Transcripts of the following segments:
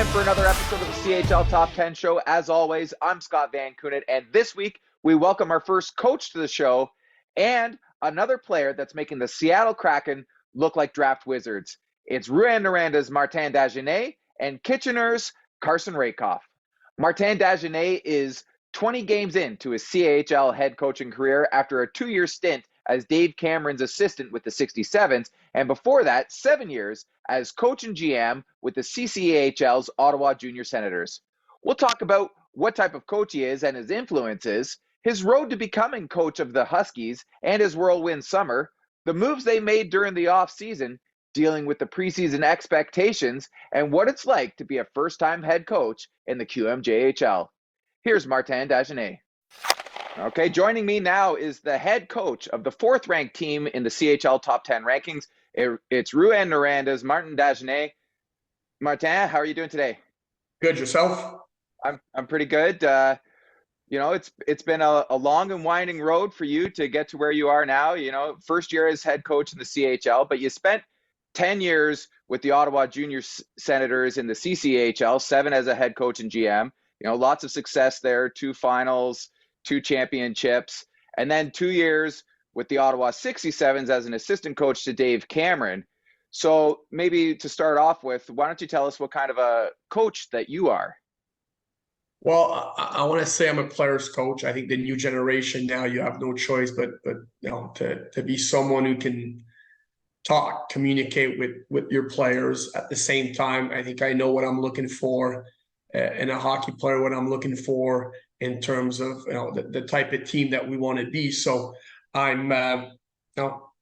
again for another episode of the CHL Top 10 show. As always, I'm Scott Van Coonen, and this week we welcome our first coach to the show and another player that's making the Seattle Kraken look like draft wizards. It's Rouyn-Noranda's Martin Dagenais and Kitchener's Carson Rehkopf. Martin Dagenais is 20 games into his CHL head coaching career after a 2-year stint as Dave Cameron's assistant with the 67s, and before that, 7 years as coach and GM with the CCHL's Ottawa Junior Senators. We'll talk about what type of coach he is and his influences, his road to becoming coach of the Huskies and his whirlwind summer, the moves they made during the offseason, dealing with the preseason expectations, and what it's like to be a first-time head coach in the QMJHL. Here's Martin Dagenais. Okay, joining me now is the head coach of the 4th-ranked team in the CHL Top 10 rankings. It's Rouyn-Noranda's Martin Dagenais. Martin, how are you doing today? Good, yourself? I'm pretty good. It's been a long and winding road for you to get to where you are now. First year as head coach in the CHL, but you spent 10 years with the Ottawa Junior Senators in the CCHL, 7 as a head coach and GM. Lots of success there, 2 finals, 2 championships, and then 2 years with the Ottawa 67s as an assistant coach to Dave Cameron. So maybe to start off with, why don't you tell us what kind of a coach that you are? Well, I want to say I'm a player's coach. I think the new generation now, you have no choice but to be someone who can talk, communicate with your players. At the same time, I think I know what I'm looking for in a hockey player, what I'm looking for in terms of the type of team that we want to be. So I'm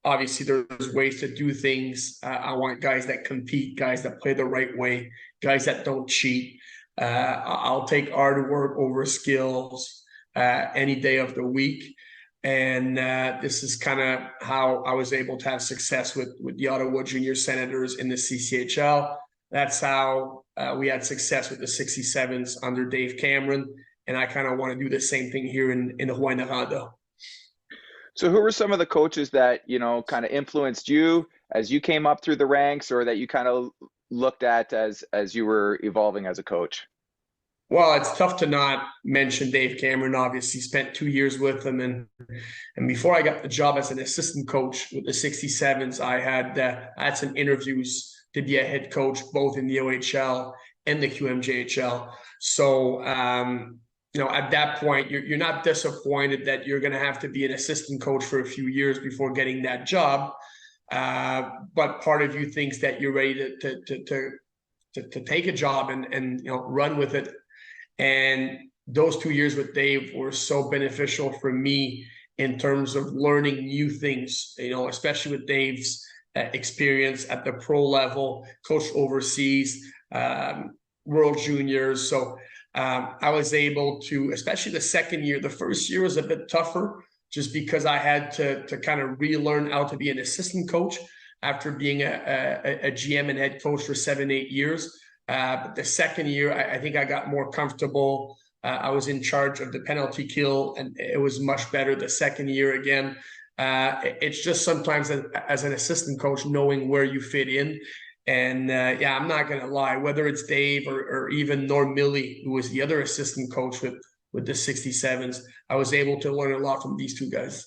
obviously there's ways to do things. I want guys that compete, guys that play the right way, guys that don't cheat. I'll take hard work over skills any day of the week. And this is kind of how I was able to have success with the Ottawa Junior Senators in the CCHL. That's how we had success with the 67s under Dave Cameron. And I kind of want to do the same thing here in Rouyn-Noranda. So who were some of the coaches that, kind of influenced you as you came up through the ranks, or that you kind of looked at as you were evolving as a coach? Well, it's tough to not mention Dave Cameron. Obviously, spent 2 years with him, and before I got the job as an assistant coach with the 67s, I had some interviews to be a head coach both in the OHL and the QMJHL. So at that point, you're not disappointed that you're going to have to be an assistant coach for a few years before getting that job. But part of you thinks that you're ready to take a job and run with it. And those 2 years with Dave were so beneficial for me in terms of learning new things, especially with Dave's experience at the pro level, coached overseas, World Juniors. So I was able to, especially the second year, the first year was a bit tougher just because I had to kind of relearn how to be an assistant coach after being a GM and head coach for 7-8 years. But the second year, I think I got more comfortable. I was in charge of the penalty kill, and it was much better the second year again. It's just sometimes as an assistant coach, knowing where you fit in. And I'm not going to lie, whether it's Dave or even Norm Milley, who was the other assistant coach with the 67s, I was able to learn a lot from these two guys.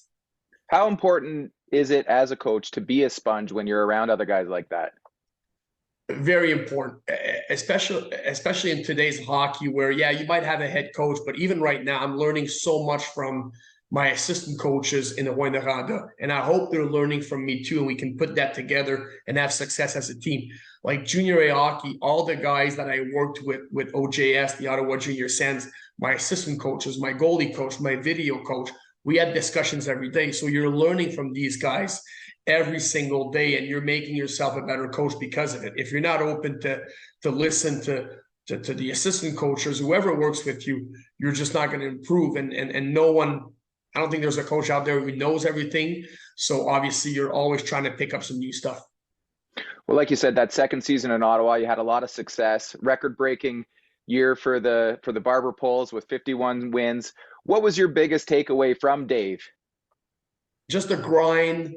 How important is it as a coach to be a sponge when you're around other guys like that? Very important, especially in today's hockey where, you might have a head coach, but even right now, I'm learning so much from my assistant coaches in the Rouyn-Noranda, and I hope they're learning from me too, and we can put that together and have success as a team. Like junior A hockey, all the guys that I worked with OJS, the Ottawa Junior Sens, my assistant coaches, my goalie coach, my video coach, we had discussions every day. So you're learning from these guys every single day, and you're making yourself a better coach because of it. If you're not open to listen to the assistant coaches, whoever works with you, you're just not going to improve. And no one, I don't think there's a coach out there who knows everything. So obviously you're always trying to pick up some new stuff. Well, like you said, that second season in Ottawa, you had a lot of success, record-breaking year for the Barber Poles with 51 wins. What was your biggest takeaway from Dave? Just the grind,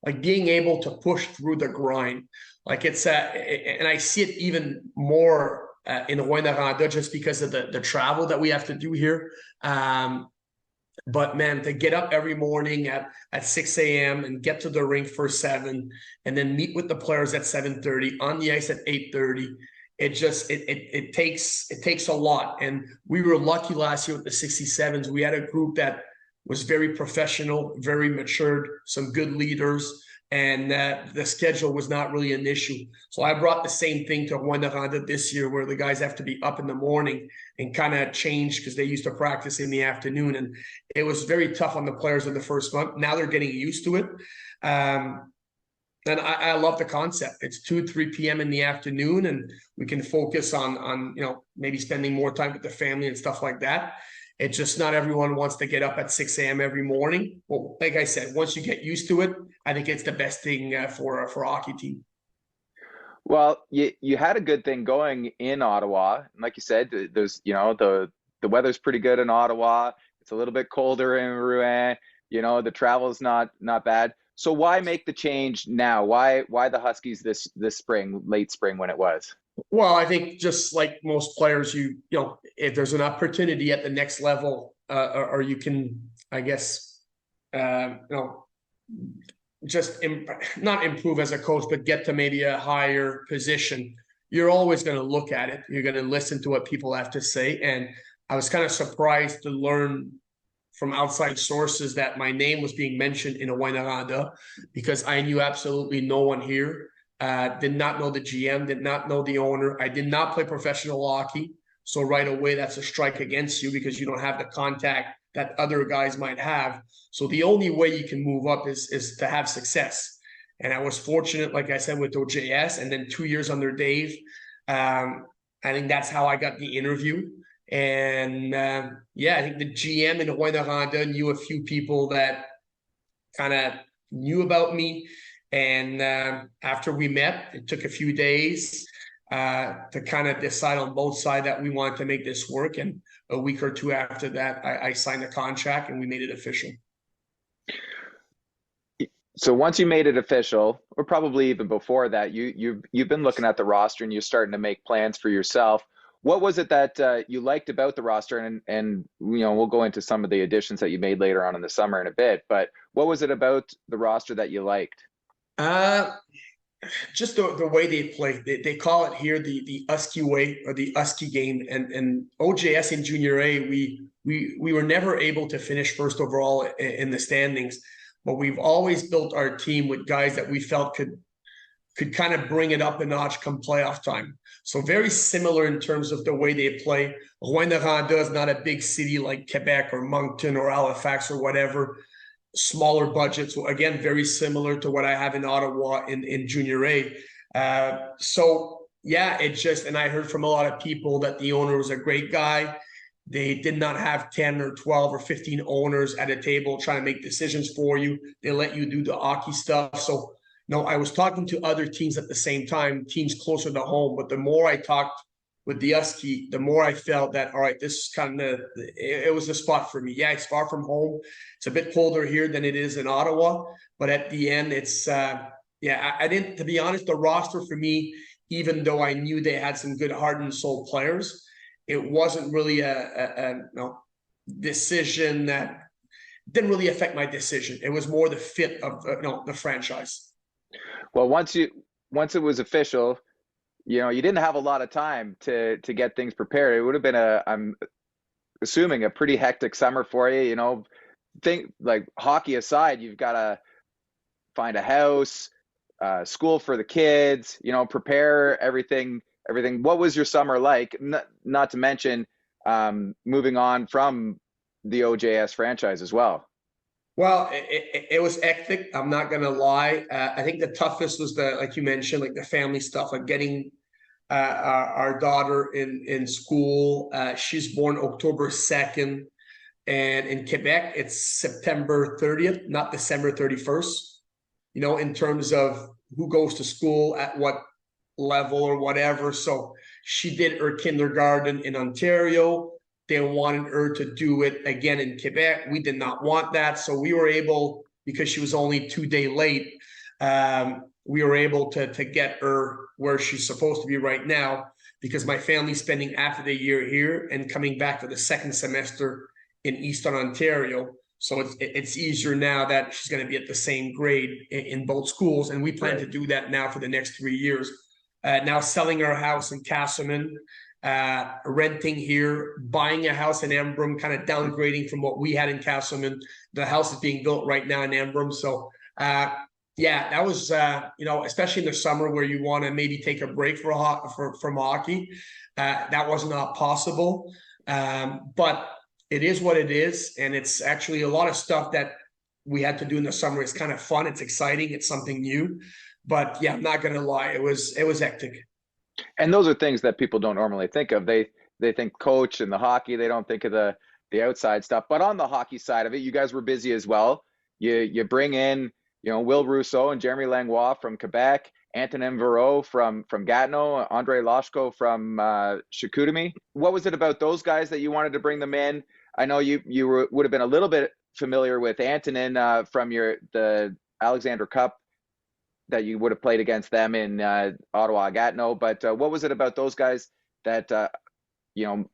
like being able to push through the grind. Like it's and I see it even more in Rouyn-Noranda just because of the travel that we have to do here. But man, to get up every morning at 6 a.m. and get to the rink for 7 and then meet with the players at 7:30, on the ice at 8:30, it takes a lot. And we were lucky last year with the 67s. We had a group that was very professional, very matured, some good leaders, and the schedule was not really an issue. So I brought the same thing to Rouyn-Noranda this year, where the guys have to be up in the morning and kind of change because they used to practice in the afternoon. And it was very tough on the players in the first month. Now they're getting used to it. And I love the concept. It's 2, 3 p.m. in the afternoon, and we can focus on maybe spending more time with the family and stuff like that. It's just not everyone wants to get up at 6 a.m. every morning. Well, like I said, once you get used to it, I think it's the best thing for a hockey team. Well, you had a good thing going in Ottawa. And like you said, there's the weather's pretty good in Ottawa. It's a little bit colder in Rouyn. The travel's not bad. So why make the change now? Why the Huskies this spring, late spring when it was? Well, I think just like most players, if there's an opportunity at the next level, or you can, I guess, just not improve as a coach, but get to maybe a higher position, you're always going to look at it. You're going to listen to what people have to say. And I was kind of surprised to learn from outside sources that my name was being mentioned in Rouyn-Noranda, because I knew absolutely no one here. Did not know the GM, did not know the owner. I did not play professional hockey. So right away, that's a strike against you because you don't have the contact that other guys might have. So the only way you can move up is to have success. And I was fortunate, like I said, with OJS, and then 2 years under Dave. I think that's how I got the interview. And I think the GM in Rouyn-Noranda knew a few people that kind of knew about me. And after we met, it took a few days to kind of decide on both sides that we wanted to make this work. And a week or two after that, I signed the contract and we made it official. So once you made it official, or probably even before that, you've been looking at the roster and you're starting to make plans for yourself. What was it that you liked about the roster? And we'll go into some of the additions that you made later on in the summer in a bit. But what was it about the roster that you liked? Just the way they play. They call it here the Husky way, or the Husky game. And OJS in Junior A, we were never able to finish first overall in the standings, but we've always built our team with guys that we felt could kind of bring it up a notch come playoff time. So very similar in terms of the way they play. Rouyn-Noranda is not a big city like Quebec or Moncton or Halifax or whatever. Smaller budget. So again, very similar to what I have in Ottawa in Junior A. And I heard from a lot of people that the owner was a great guy. They did not have 10 or 12 or 15 owners at a table trying to make decisions for you. They let you do the hockey stuff. So, I was talking to other teams at the same time, teams closer to home. But the more I talked with the Husky, the more I felt that, all right, this is it was a spot for me. Yeah, it's far from home. It's a bit colder here than it is in Ottawa. But at the end, it's, I didn't, to be honest, the roster for me, even though I knew they had some good heart and soul players, it wasn't really a decision that didn't really affect my decision. It was more the fit of the franchise. Well, once it was official, you didn't have a lot of time to get things prepared. It would have been I'm assuming, a pretty hectic summer for you. Think like hockey aside, you've got to find a house, school for the kids, prepare everything. What was your summer like? Not to mention moving on from the OJS franchise as well. Well, it was hectic. I'm not going to lie. I think the toughest was like you mentioned, like the family stuff, like getting our daughter in school. She's born October 2nd. And in Quebec, it's September 30th, not December 31st, in terms of who goes to school at what level or whatever. So she did her kindergarten in Ontario. They wanted her to do it again in Quebec. We did not want that. So we were able, because she was only 2 days late, we were able to get her where she's supposed to be right now. because my family's spending half the year here and coming back for the second semester in Eastern Ontario. So it's easier now that she's going to be at the same grade in both schools. And we plan to do that now for the next 3 years. Now selling our house in Castleman, renting here, buying a house in Embrun, kind of downgrading from what we had in Castleman. The house is being built right now in Embrun. So, yeah, that was, especially in the summer where you want to maybe take a break from hockey. That was not possible. But it is what it is. And it's actually a lot of stuff that we had to do in the summer. It's kind of fun. It's exciting. It's something new. But yeah, I'm not going to lie. It was hectic. And those are things that people don't normally think of. They think coach and the hockey. They don't think of the outside stuff. But on the hockey side of it, you guys were busy as well. You bring in, Will Rousseau and Jeremy Langlois from Quebec, Antonin Verreau from Gatineau, Andre Lashko from Chicoutimi. What was it about those guys that you wanted to bring them in? I know you would have been a little bit familiar with Antonin from the Alexander Cup that you would have played against them in Ottawa, Gatineau. But what was it about those guys that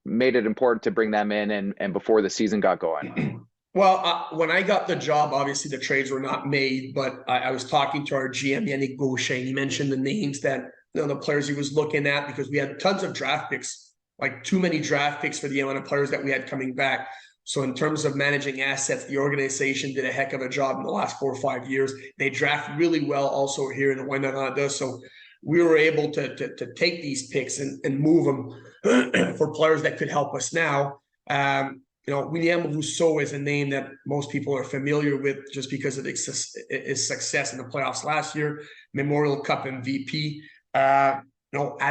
made it important to bring them in and before the season got going? Well, when I got the job, obviously the trades were not made, but I was talking to our GM, Yannick Gaucher, and he mentioned the names that the players he was looking at, because we had tons of draft picks, like too many draft picks for the amount of players that we had coming back. So in terms of managing assets, the organization did a heck of a job in the last 4 or 5 years. They draft really well also here in Rouyn-Noranda. So we were able to take these picks and move them for players that could help us now. William Rousseau is a name that most people are familiar with just because of his success in the playoffs last year, Memorial Cup MVP. Had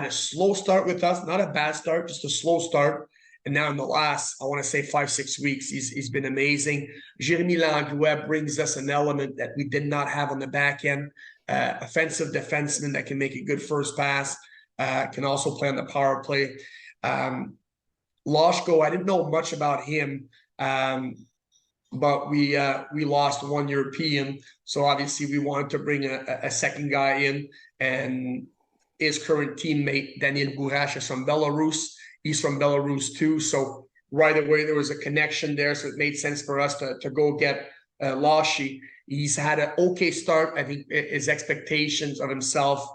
a slow start with us, not a bad start, just a slow start. And now in the last, I want to say 5-6 weeks, he's been amazing. Jeremy Langlois brings us an element that we did not have on the back end. Offensive defenseman that can make a good first pass, can also play on the power play. Lashko, I didn't know much about him, but we lost one European. So obviously we wanted to bring a second guy in, and his current teammate, Daniel Bourash, is from Belarus. He's from Belarus too. So right away, there was a connection there. So it made sense for us to go get Lashi. He's had an okay start. I think his expectations of himself,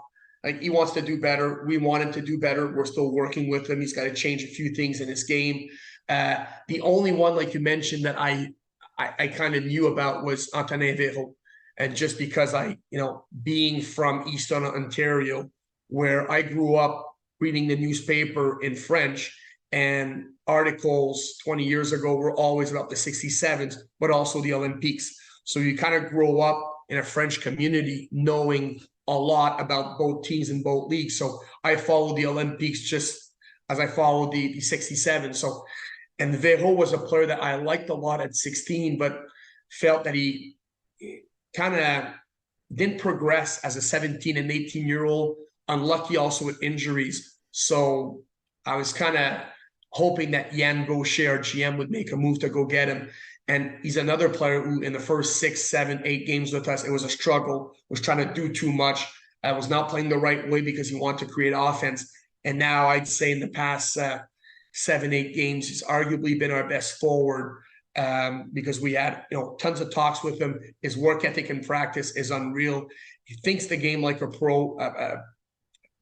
like he wants to do better. We want him to do better. We're still working with him. He's got to change a few things in his game. The only one, like you mentioned, that I kind of knew about was Antonin Verreau. And just because being from Eastern Ontario, where I grew up reading the newspaper in French, and articles 20 years ago were always about the 67s, but also the Olympics. So you kind of grow up in a French community knowing a lot about both teams and both leagues. So I followed the Olympics just as I followed the 67. So, and Verreau was a player that I liked a lot at 16, but felt that he kind of didn't progress as a 17 and 18-year-old, unlucky also with injuries. So I was kind of hoping that Yann Gaucher, GM, would make a move to go get him. And he's another player who in the first 6, 7, 8 games with us, it was a struggle, was trying to do too much, was not playing the right way because he wanted to create offense. And now I'd say in the past 7, 8 games, he's arguably been our best forward, because we had tons of talks with him. His work ethic in practice is unreal. He thinks the game like a pro,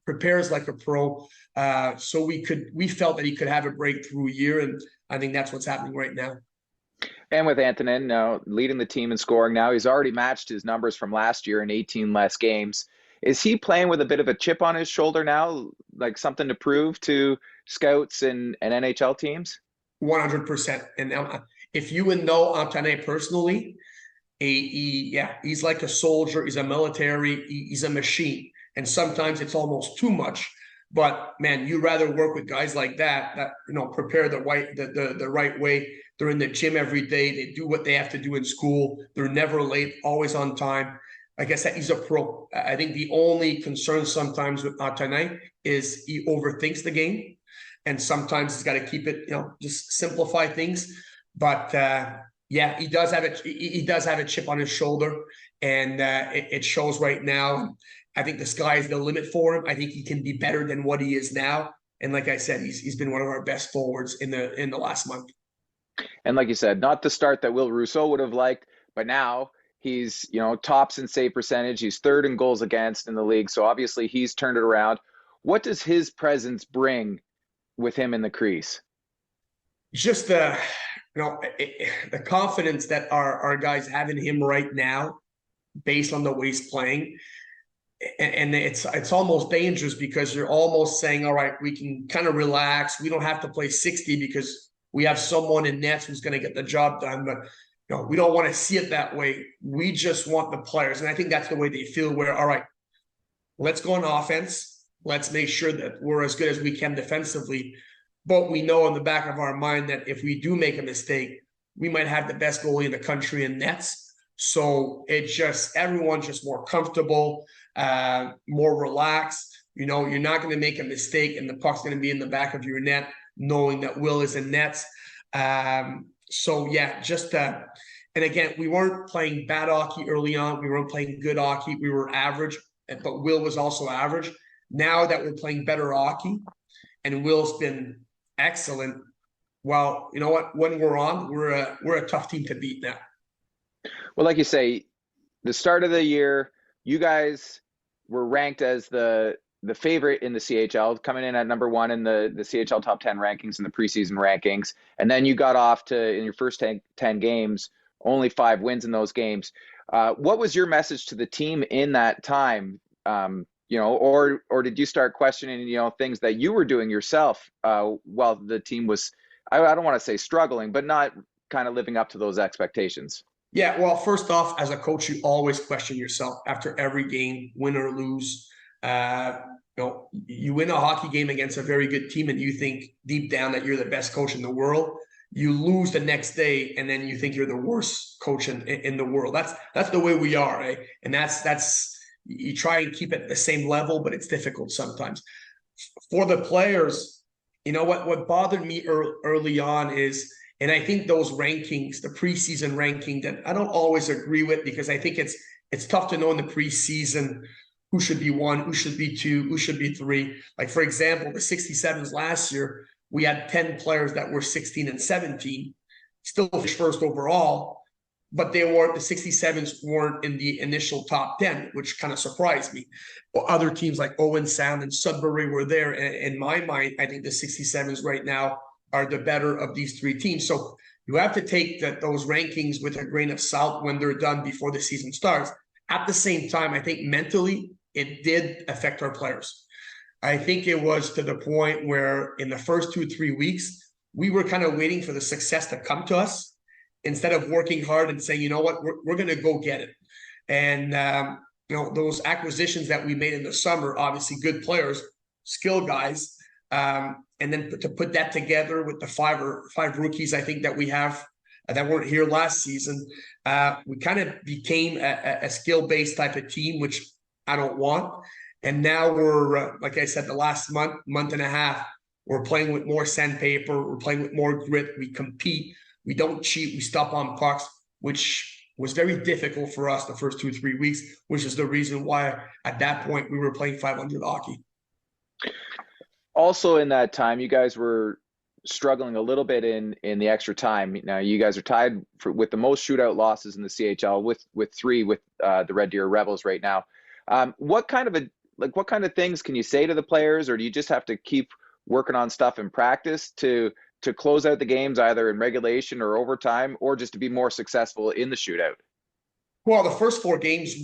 prepares like a pro. So we felt that he could have a breakthrough year, and I think that's what's happening right now. And with Antonin now leading the team in scoring now, he's already matched his numbers from last year in 18 less games. Is he playing with a bit of a chip on his shoulder now, like something to prove to scouts and NHL teams? 100%. And if you would know Antonin personally, he's like a soldier. He's a military. He's a machine. And sometimes it's almost too much. But man, you'd rather work with guys like that prepare the right way. They're in the gym every day. They do what they have to do in school. They're never late, always on time. Like I said, he's a pro. I think the only concern sometimes with Antonin is he overthinks the game, and sometimes he's got to keep it, just simplify things. But yeah, he does have a chip on his shoulder, and it shows right now. I think the sky is the limit for him. I think he can be better than what he is now. And like I said, he's been one of our best forwards in the last month. And like you said, not the start that Will Rousseau would have liked, but now he's, tops in save percentage. He's third in goals against in the league. So obviously he's turned it around. What does his presence bring with him in the crease? Just the confidence that our guys have in him right now, based on the way he's playing. And it's almost dangerous because you're almost saying, all right, we can kind of relax. We don't have to play 60 because we have someone in nets who's going to get the job done. But we don't want to see it that way. We just want the players. And I think that's the way they feel, where, all right, let's go on offense. Let's make sure that we're as good as we can defensively. But we know in the back of our mind that if we do make a mistake, we might have the best goalie in the country in nets. So everyone's just more comfortable, more relaxed. You're not going to make a mistake and the puck's going to be in the back of your net, knowing that Will is in nets. And again, we weren't playing bad hockey early on. We weren't playing good hockey. We were average, but Will was also average. Now that we're playing better hockey and Will's been excellent, well, you know what? When we're on, we're a tough team to beat now. Well, like you say, the start of the year, you guys were ranked as the favorite in the CHL, coming in at number 1 in the CHL top 10 rankings in the preseason rankings. And then you got off to, in your first 10 games, only 5 wins in those games. What was your message to the team in that time? Or did you start questioning, things that you were doing yourself while the team was, I don't want to say struggling, but not kind of living up to those expectations? Yeah, well, first off, as a coach, you always question yourself after every game, win or lose. You win a hockey game against a very good team and you think deep down that you're the best coach in the world. You lose the next day and then you think you're the worst coach in the world. That's the way we are, eh? And that's you try and keep it at the same level, but it's difficult sometimes. For the players, what bothered me early on is, and I think those rankings, the preseason ranking, that I don't always agree with, because I think it's tough to know in the preseason who should be 1, who should be 2, who should be 3. Like, for example, the 67s last year, we had 10 players that were 16 and 17, still finished first overall, but the 67s weren't in the initial top 10, which kind of surprised me. Well, other teams like Owen Sound and Sudbury were there. And in my mind, I think the 67s right now are the better of these 3 teams. So you have to take those rankings with a grain of salt when they're done before the season starts. At the same time, I think mentally it did affect our players. I think it was to the point where in the first 2-3 weeks, we were kind of waiting for the success to come to us instead of working hard and saying, you know what, we're going to go get it. And, those acquisitions that we made in the summer, obviously good players, skilled guys, and then to put that together with the 5 rookies, I think that we have that weren't here last season, we kind of became a skill-based type of team, which I don't want. And now we're, like I said, the last month and a half, we're playing with more sandpaper. We're playing with more grit. We compete. We don't cheat. We stop on pucks, which was very difficult for us the first 2-3 weeks, which is the reason why at that point we were playing 500 hockey. Also in that time, you guys were struggling a little bit in the extra time. Now you guys are tied with the most shootout losses in the CHL with 3 with the Red Deer Rebels right now. What kind of things can you say to the players, or do you just have to keep working on stuff in practice to close out the games either in regulation or overtime, or just to be more successful in the shootout? Well, the first 4 games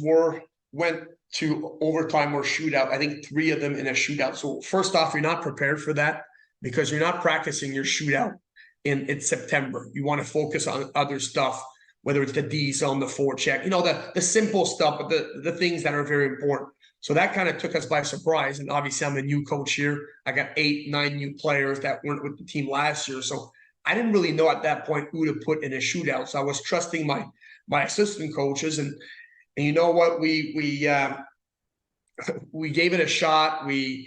went to overtime or shootout. I think 3 of them in a shootout. So first off, you're not prepared for that because you're not practicing your shootout in September. You want to focus on other stuff, whether it's the D zone, the forecheck, the simple stuff, but the things that are very important. So that kind of took us by surprise. And obviously I'm a new coach here. I got 8-9 new players that weren't with the team last year. So I didn't really know at that point who to put in a shootout. So I was trusting my assistant coaches, and you know what, we gave it a shot. I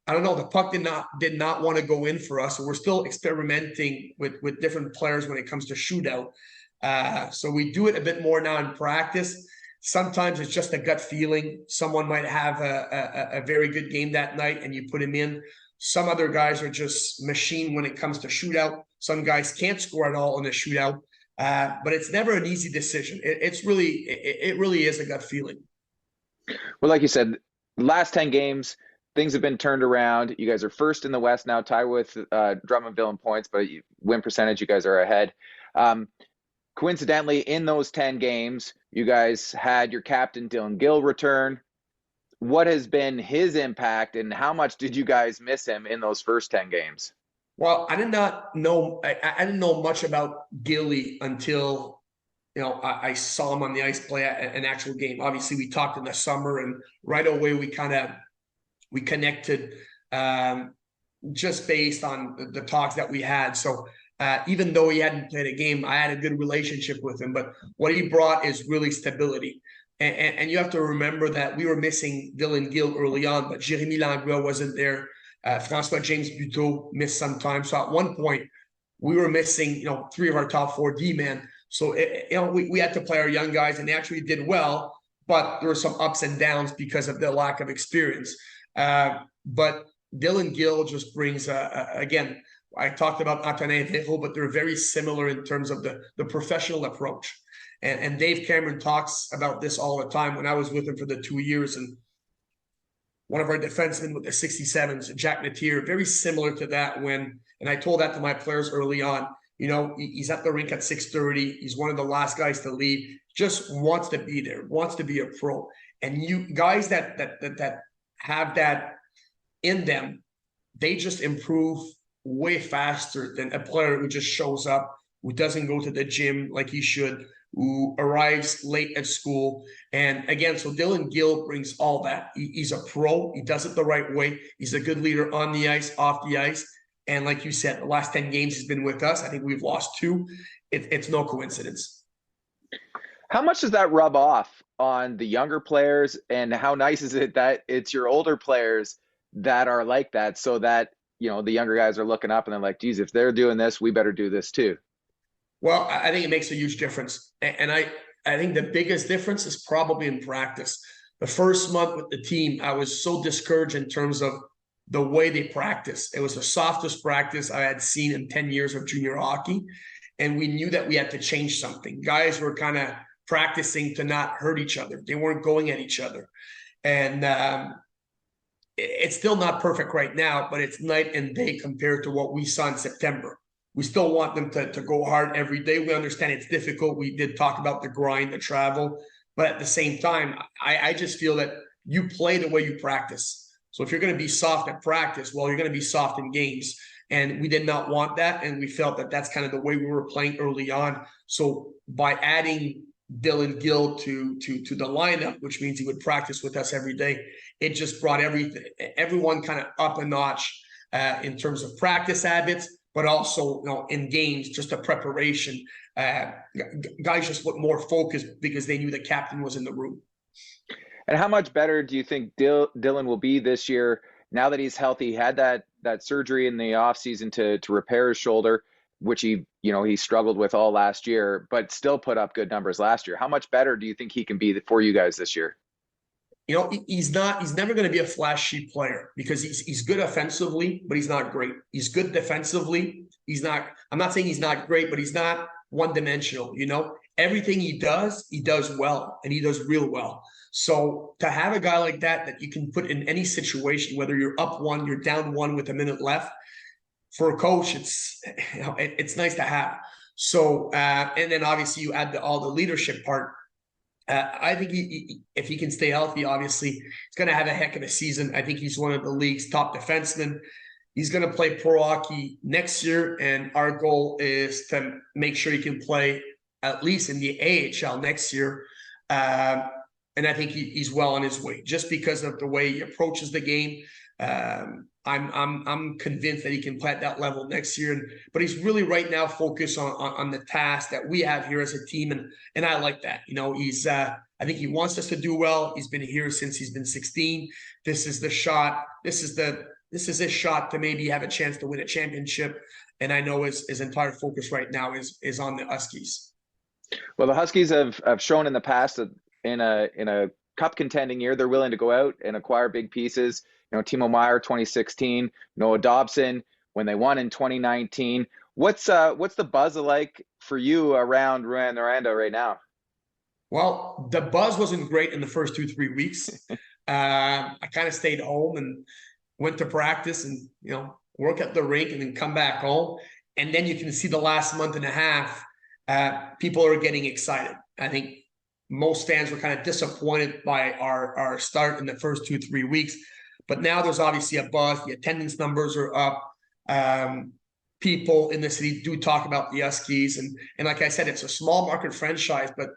don't know, the puck did not want to go in for us. So we're still experimenting with different players when it comes to shootout. So we do it a bit more now in practice. Sometimes it's just a gut feeling. Someone might have a very good game that night and you put him in. Some other guys are just machine when it comes to shootout. Some guys can't score at all in a shootout. But it's never an easy decision. It really is a gut feeling. Well, like you said, last 10 games, things have been turned around. You guys are first in the West now, tied with Drummondville in points, but win percentage, you guys are ahead. Coincidentally, in those 10 games, you guys had your captain, Dylan Gill, return. What has been his impact, and how much did you guys miss him in those first 10 games? Well, I did not know. I didn't know much about Gilly until I saw him on the ice play an actual game. Obviously, we talked in the summer, and right away we connected just based on the talks that we had. So even though he hadn't played a game, I had a good relationship with him. But what he brought is really stability. And you have to remember that we were missing Dylan Gill early on, but Jérémy Langlois wasn't there. Francois James Buteau missed some time. So at one point, we were missing, 3 of our top 4 D-men. So, we had to play our young guys, and they actually did well, but there were some ups and downs because of the lack of experience. But Dylan Gill just brings, again, I talked about Antonin Véro, but they're very similar in terms of the professional approach. And Dave Cameron talks about this all the time. When I was with him for the 2 years, and one of our defensemen with the 67s, Jack Natier, very similar to that and I told that to my players early on, he's at the rink at 6:30. He's one of the last guys to leave, just wants to be there, wants to be a pro. And you guys that have that in them, they just improve way faster than a player who just shows up, who doesn't go to the gym like he should, who arrives late at school. And again, so Dylan Gill brings all that. He's a pro. He does it the right way. He's a good leader on the ice, off the ice. And like you said, the last 10 games he's been with us. I think we've lost 2. It's no coincidence. How much does that rub off on the younger players, and how nice is it that it's your older players that are like that, so that, the younger guys are looking up and they're like, geez, if they're doing this, we better do this too? Well, I think it makes a huge difference. And I think the biggest difference is probably in practice. The first month with the team, I was so discouraged in terms of the way they practice. It was the softest practice I had seen in 10 years of junior hockey. And we knew that we had to change something. Guys were kind of practicing to not hurt each other. They weren't going at each other. And it's still not perfect right now, but it's night and day compared to what we saw in September. We still want them to go hard every day. We understand it's difficult. We did talk about the grind, the travel, but at the same time, I just feel that you play the way you practice. So if you're going to be soft at practice, well, you're going to be soft in games. And we did not want that. And we felt that that's kind of the way we were playing early on. So by adding Dylan Gill to the lineup, which means he would practice with us every day, it just brought everyone kind of up a notch in terms of practice habits, but also, in games, just a preparation. Guys just looked more focused because they knew the captain was in the room. And how much better do you think Dylan will be this year now that he's healthy? He had that surgery in the offseason to repair his shoulder, which he struggled with all last year, but still put up good numbers last year. How much better do you think he can be for you guys this year? He's never going to be a flashy player because he's good offensively, but he's not great. He's good defensively. I'm not saying he's not great, but he's not one-dimensional. Everything he does well, and he does real well. So to have a guy like that you can put in any situation, whether you're up 1, you're down 1 with a minute left, for a coach, it's nice to have. So and then obviously you add all the leadership part. I think if he can stay healthy, obviously he's going to have a heck of a season. I think he's one of the league's top defensemen. He's going to play pro hockey next year, and our goal is to make sure he can play at least in the AHL next year. And I think he's well on his way just because of the way he approaches the game. I'm convinced that he can play at that level next year. But he's really right now focused on the task that we have here as a team, and I like that. He's I think he wants us to do well. He's been here since he's been 16. This is the shot. This is his shot to maybe have a chance to win a championship. And I know his entire focus right now is on the Huskies. Well, the Huskies have shown in the past that in a cup contending year, they're willing to go out and acquire big pieces. Timo Meier 2016, Noah Dobson when they won in 2019. What's the buzz like for you around Rouyn-Noranda right now? Well, the buzz wasn't great in the first 2-3 weeks. I kind of stayed home and went to practice and work at the rink and then come back home. And then you can see the last month and a half, people are getting excited. I think most fans were kind of disappointed by our start in the first 2-3 weeks. But now there's obviously a buzz. The attendance numbers are up. People in the city do talk about the Huskies. And like I said, it's a small market franchise, but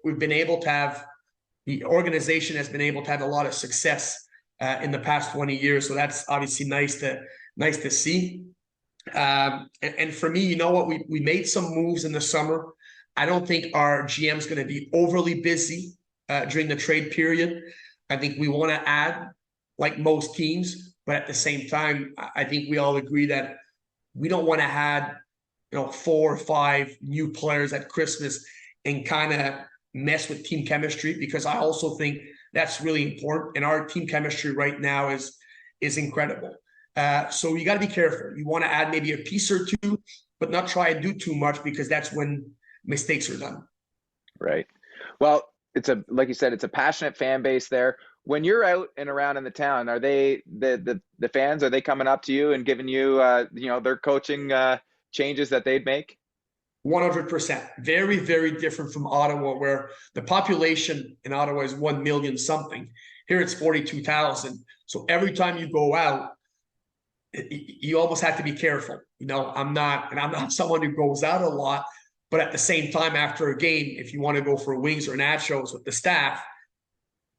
we've been able to have, the organization has been able to have a lot of success in the past 20 years. So that's obviously nice to see. And for me, you know what, we made some moves in the summer. I don't think our GM is going to be overly busy during the trade period. I think we want to add, like most teams, but at the same time, I think we all agree that we don't want to add 4 or 5 new players at Christmas and kind of mess with team chemistry, because I also think that's really important. And our team chemistry right now is incredible. So you got to be careful. You want to add maybe a piece or two, but not try and do too much, because that's when mistakes are done. Right. Well, like you said, it's a passionate fan base there. When you're out and around in the town, are they the fans? Are they coming up to you and giving you their coaching changes that they'd make? 100%. Very, very different from Ottawa, where the population in Ottawa is 1 million something. Here it's 42,000. So every time you go out, you almost have to be careful. I'm not someone who goes out a lot, but at the same time, after a game, if you want to go for wings or nachos with the staff,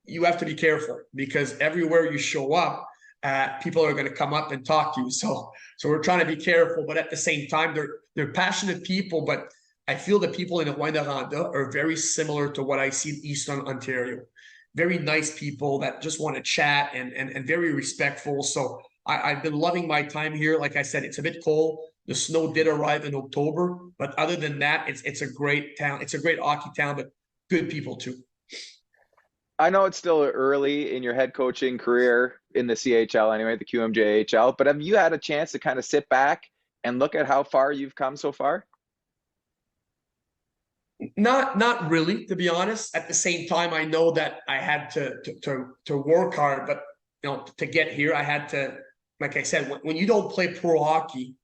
you have to be careful, because everywhere you show up, people are going to come up and talk to you. So we're trying to be careful, but at the same time, they're passionate people. But I feel the people in Rouyn-Noranda are very similar to what I see in Eastern Ontario. Very nice people that just want to chat and very respectful. So I've been loving my time here. Like I said, it's a bit cold. The snow did arrive in October, but other than that, it's a great town. It's a great hockey town, but good people too. I know it's still early in your head coaching career in the CHL anyway, the QMJHL, but have you had a chance to kind of sit back and look at how far you've come so far? Not really, to be honest. At the same time, I know that I had to work hard, but to get here, I had to, like I said, when you don't play pro hockey,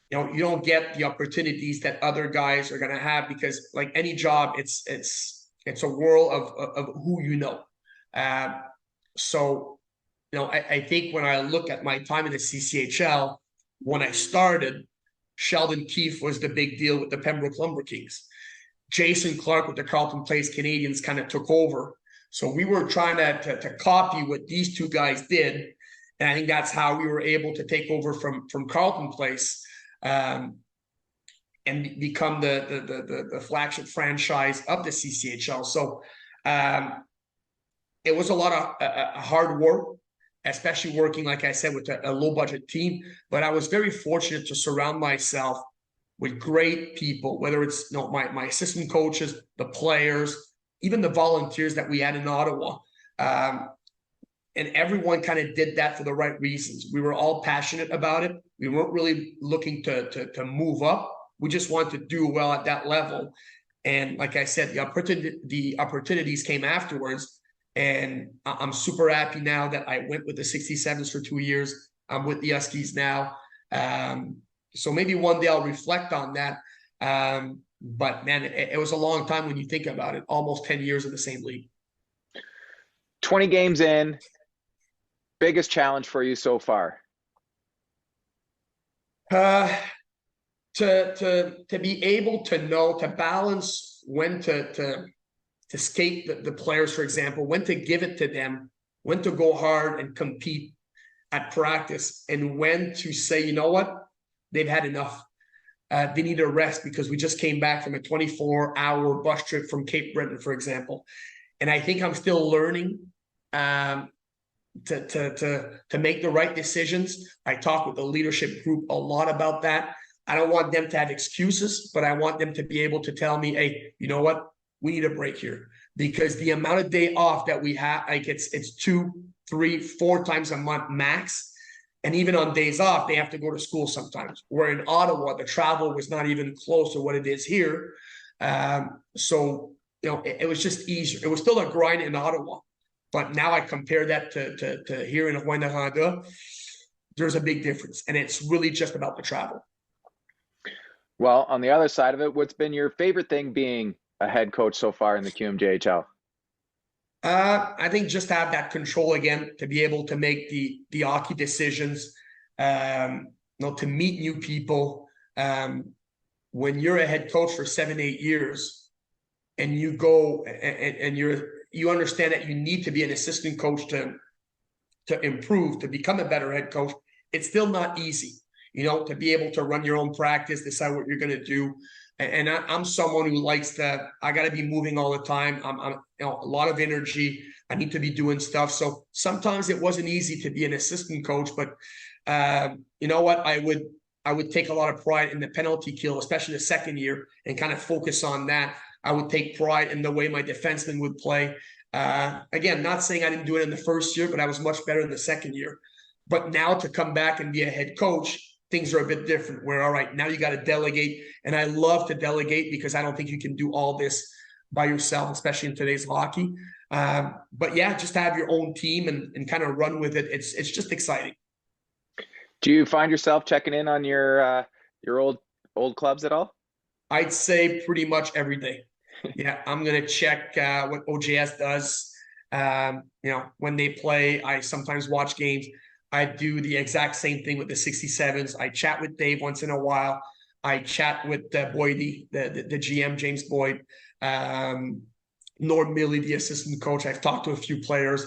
you don't get the opportunities that other guys are going to have, because like any job, it's a world of who you know. So, I think when I look at my time in the CCHL, when I started, Sheldon Keefe was the big deal with the Pembroke Lumber Kings. Jason Clark with the Carleton Place Canadians kind of took over. So we were trying to copy what these two guys did. And I think that's how we were able to take over from Carleton Place and become the flagship franchise of the CCHL. So it was a lot of hard work, especially working, like I said, with a low budget team. But I was very fortunate to surround myself with great people, whether it's my assistant coaches, the players, even the volunteers that we had in Ottawa. And everyone kind of did that for the right reasons. We were all passionate about it. We weren't really looking to move up. We just wanted to do well at that level. And like I said, the opportunities came afterwards. And I'm super happy now that I went with the 67s for 2 years. I'm with the Huskies now. So maybe one day I'll reflect on that. But man, it was a long time when you think about it, almost 10 years in the same league. 20 games in, biggest challenge for you so far? To be able to know, to balance when to skate the players, for example, when to give it to them, when to go hard and compete at practice, and when to say, you know what, they've had enough. They need a rest, because we just came back from a 24-hour bus trip from Cape Breton, for example. And I think I'm still learning to make the right decisions. I talk with the leadership group a lot about that. I don't want them to have excuses, but I want them to be able to tell me, hey, you know what? we need a break here, because the amount of day off that we have, like it's 2, 3, 4 times a month max. And even on days off, they have to go to school sometimes. Where in Ottawa, the travel was not even close to what it is here. So, it was just easier. It was still a grind in Ottawa. But now I compare that to here in Rouyn-Noranda, there's a big difference. And it's really just about the travel. Well, on the other side of it, what's been your favorite thing being a head coach so far in the QMJHL? I think just have that control again, to be able to make the hockey decisions, to meet new people. When you're a head coach for 7, 8 years, and you go and you understand that you need to be an assistant coach to improve, to become a better head coach, it's still not easy, to be able to run your own practice, decide what you're going to do. And I'm someone who likes that. I got to be moving all the time. I'm a lot of energy. I need to be doing stuff. So sometimes it wasn't easy to be an assistant coach, but you know what? I would take a lot of pride in the penalty kill, especially the second year, and kind of focus on that. I would take pride in the way my defensemen would play. Again, not saying I didn't do it in the first year, but I was much better in the second year. But now to come back and be a head coach, things are a bit different, where, all right, now you got to delegate. And I love to delegate, because I don't think you can do all this by yourself, especially in today's hockey. But yeah, just to have your own team and kind of run with it. It's just exciting. Do you find yourself checking in on your old clubs at all? I'd say pretty much every day. Yeah, I'm going to check what OJS does. When they play, I sometimes watch games. I do the exact same thing with the 67s. I chat with Dave once in a while. I chat with Boydie, the GM, James Boyd, Norm Milley, the assistant coach. I've talked to a few players.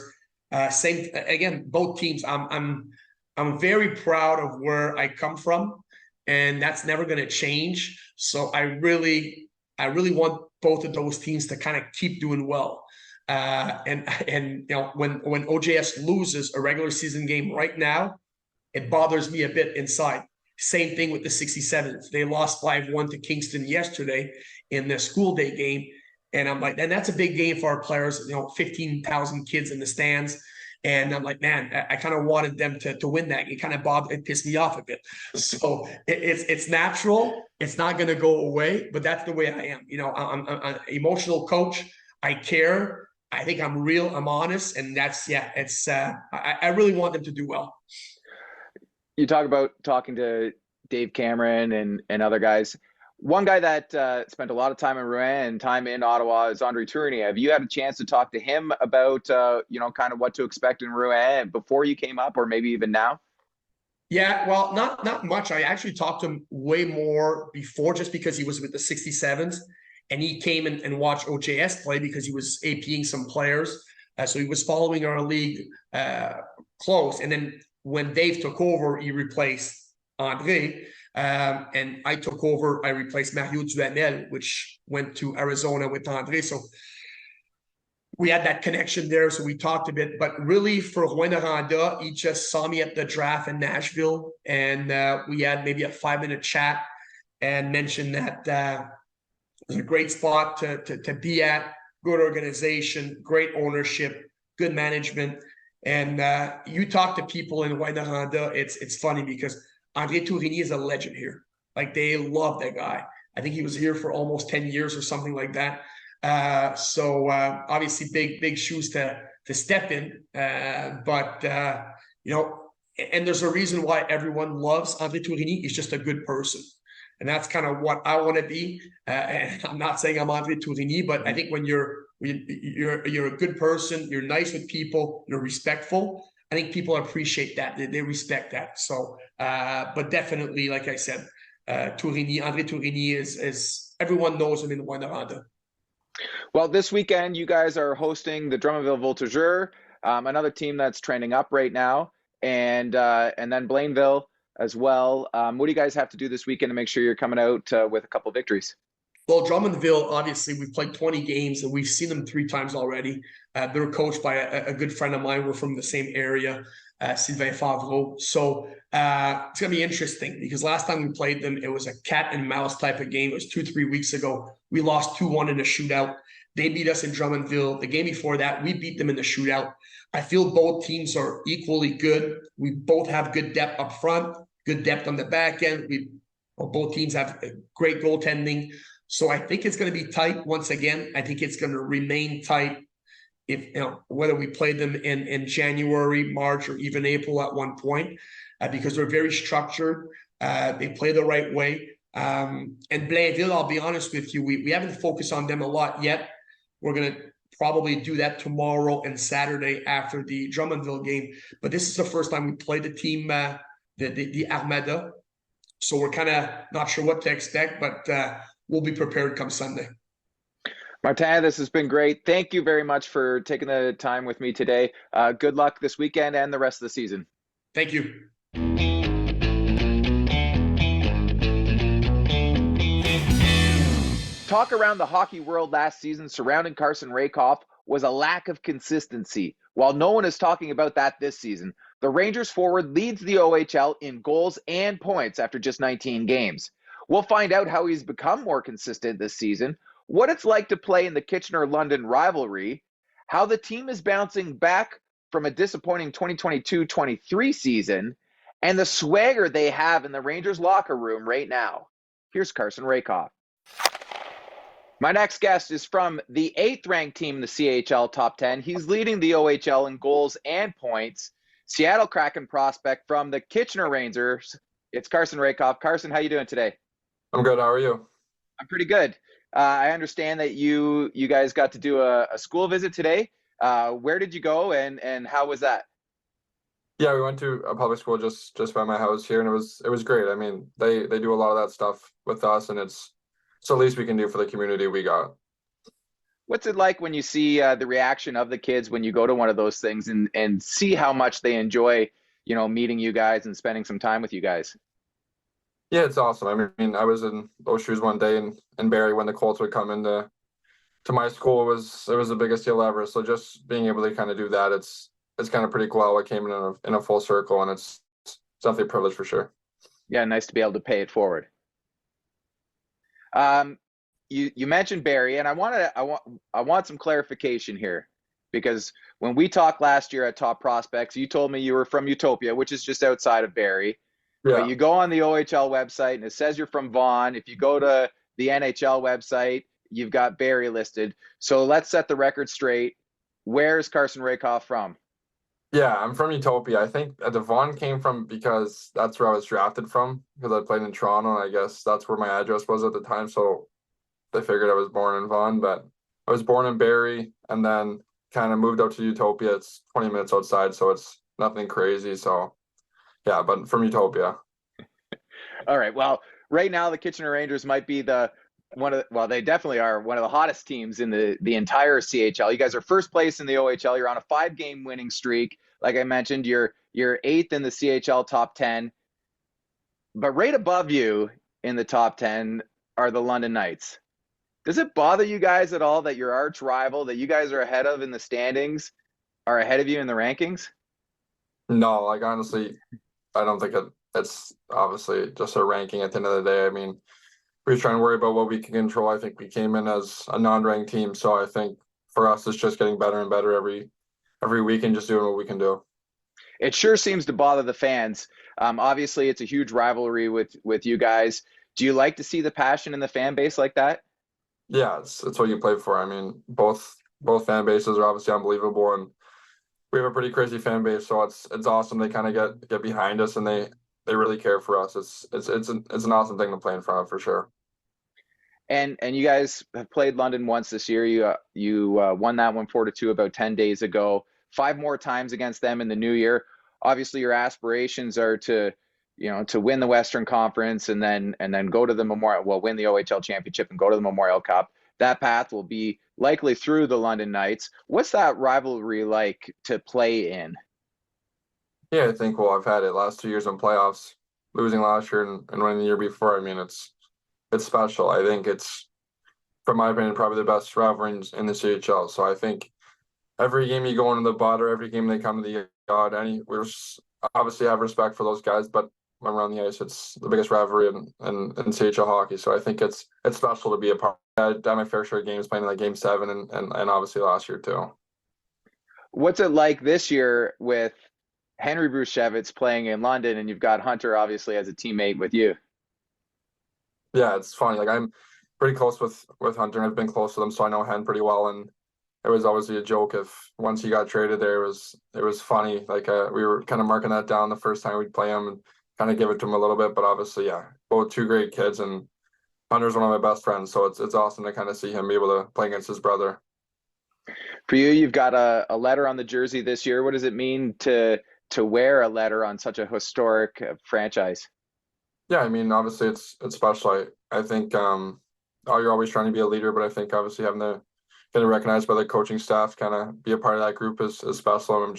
Both teams. I'm very proud of where I come from, and that's never going to change. So I really want both of those teams to kind of keep doing well. When OJS loses a regular season game right now, it bothers me a bit inside. Same thing with the 67s. They lost 5-1 to Kingston yesterday in the school day game. And I'm like, and that's a big game for our players, 15,000 kids in the stands. And I'm like, man, I kind of wanted them to win that. It pissed me off a bit. So it's natural. It's not going to go away, but that's the way I am. I'm an emotional coach. I care. I think I'm real. I'm honest. And I really want them to do well. You talk about talking to Dave Cameron and other guys. One guy that spent a lot of time in Rouyn and time in Ottawa is Andre Tourigny. Have you had a chance to talk to him about, kind of what to expect in Rouyn before you came up, or maybe even now? Yeah, well, not much. I actually talked to him way more before, just because he was with the 67s, and he came and watched OJS play because he was APing some players. So he was following our league close. And then when Dave took over, he replaced Andre. And I took over, I replaced Mario Duhamel, which went to Arizona with Andre. So we had that connection there. So we talked a bit, but really for Rouyn-Noranda, he just saw me at the draft in Nashville, and we had maybe a 5-minute chat and mentioned that it was a great spot to be at, good organization, great ownership, good management. And you talk to people in Rouyn-Noranda, it's funny because Andre Tourigny is a legend here. Like, they love that guy. I think he was here for almost 10 years or something like that. So obviously big shoes to step in. But and there's a reason why everyone loves Andre Tourigny. He's just a good person. And that's kind of what I want to be. And I'm not saying I'm Andre Tourigny, but I think when you're a good person, you're nice with people, you're respectful, I think people appreciate that. They respect that. So, but definitely, like I said, Andre Tourigny is everyone knows him in Rouyn-Noranda. Well, this weekend you guys are hosting the Drummondville Voltigeurs, another team that's trending up right now, and then Blainville as well. What do you guys have to do this weekend to make sure you're coming out with a couple of victories? Well, Drummondville, obviously, we've played 20 games and we've seen them 3 times already. They're coached by a good friend of mine. We're from the same area, Sylvain Favreau. So it's going to be interesting because last time we played them, it was a cat and mouse type of game. It was 2-3 weeks ago. We lost 2-1 in a shootout. They beat us in Drummondville. The game before that, we beat them in the shootout. I feel both teams are equally good. We both have good depth up front, good depth on the back end. Both teams have great goaltending. So I think it's going to be tight once again. I think it's going to remain tight if whether we play them in January, March, or even April at one point, because they're very structured. They play the right way. And Blainville, I'll be honest with you, we haven't focused on them a lot yet. We're going to probably do that tomorrow and Saturday after the Drummondville game. But this is the first time we played the team, the Armada. So we're kind of not sure what to expect, but we'll be prepared come Sunday. Martin, this has been great. Thank you very much for taking the time with me today. Good luck this weekend and the rest of the season. Thank you. Talk around the hockey world last season surrounding Carson Rehkopf was a lack of consistency. While no one is talking about that this season, the Rangers forward leads the OHL in goals and points after just 19 games. We'll find out how he's become more consistent this season, what it's like to play in the Kitchener-London rivalry, how the team is bouncing back from a disappointing 2022-23 season, and the swagger they have in the Rangers locker room right now. Here's Carson Rehkopf. My next guest is from the 8th-ranked team in the CHL Top 10. He's leading the OHL in goals and points. Seattle Kraken prospect from the Kitchener Rangers. It's Carson Rehkopf. Carson, how you doing today? I'm good. How are you? I'm pretty good. I understand that you guys got to do a school visit today. Where did you go and how was that? Yeah, we went to a public school just by my house here, and it was great. I mean, they do a lot of that stuff with us, and it's the least we can do for the community we got. What's it like when you see the reaction of the kids when you go to one of those things and see how much they enjoy, meeting you guys and spending some time with you guys? Yeah, it's awesome. I mean, I was in those shoes one day in Barrie when the Colts would come into my school. It was the biggest deal ever. So just being able to kind of do that, it's kind of pretty cool how it came in a full circle, and it's definitely a privilege for sure. Yeah, nice to be able to pay it forward. You mentioned Barrie, and I want some clarification here, because when we talked last year at Top Prospects, you told me you were from Utopia, which is just outside of Barrie. Yeah. But you go on the OHL website and it says you're from Vaughan. If you go to the NHL website, you've got Barrie listed. So let's set the record straight. Where's Carson Rehkopf from? Yeah, I'm from Utopia. I think the Vaughan came from because that's where I was drafted from, because I played in Toronto, and I guess that's where my address was at the time. So they figured I was born in Vaughan, but I was born in Barrie and then kind of moved out to Utopia. It's 20 minutes outside, so it's nothing crazy. So yeah, but from Utopia. All right. Well, right now the Kitchener Rangers might be they definitely are one of the hottest teams in the entire CHL. You guys are first place in the OHL. You're on a 5-game winning streak. Like I mentioned, you're 8th in the CHL top 10. But right above you in the top 10 are the London Knights. Does it bother you guys at all that your arch rival that you guys are ahead of in the standings are ahead of you in the rankings? No, like honestly, I don't think it's obviously just a ranking at the end of the day. I mean, we're trying to worry about what we can control. I think we came in as a non-ranked team, so I think for us it's just getting better and better every week and just doing what we can do. It sure seems to bother the fans. Obviously, it's a huge rivalry with you guys. Do you like to see the passion in the fan base like that? Yeah, it's what you play for. I mean, both fan bases are obviously unbelievable, and we have a pretty crazy fan base, so it's awesome. They kind of get behind us, and they really care for us. It's an awesome thing to play in front of, for sure. And you guys have played London once this year. You won that one 4-2 about 10 days ago. 5 more times against them in the new year. Obviously, your aspirations are to win the Western Conference and then go to the win the OHL championship and go to the Memorial Cup. That path will be likely through the London Knights. What's that rivalry like to play in? Yeah, I think, I've had it last 2 years in playoffs, losing last year and winning the year before. I mean, it's special. I think it's, from my opinion, probably the best rivalry in the CHL. So I think every game you go into the bot, or every game they come to the yard, we're obviously have respect for those guys, but when we're on the ice, it's the biggest rivalry in CHL hockey. So I think it's special to be a part I done my fair share of games playing in like Game 7 and obviously last year too. What's it like this year with Henry Bruchevitz playing in London, and you've got Hunter obviously as a teammate with you? Yeah, it's funny. Like I'm pretty close with Hunter, and I've been close with him, so I know Hen pretty well. And it was obviously a joke if once he got traded there, it was funny. Like we were kind of marking that down the first time we'd play him and kind of give it to him a little bit. But obviously, yeah, both two great kids, and Hunter's one of my best friends, so it's awesome to kind of see him be able to play against his brother. For you, you've got a letter on the jersey this year. What does it mean to wear a letter on such a historic franchise? Yeah, I mean, obviously it's special. I think oh, you're always trying to be a leader, but I think obviously having to get recognized by the coaching staff, kind of be a part of that group is special.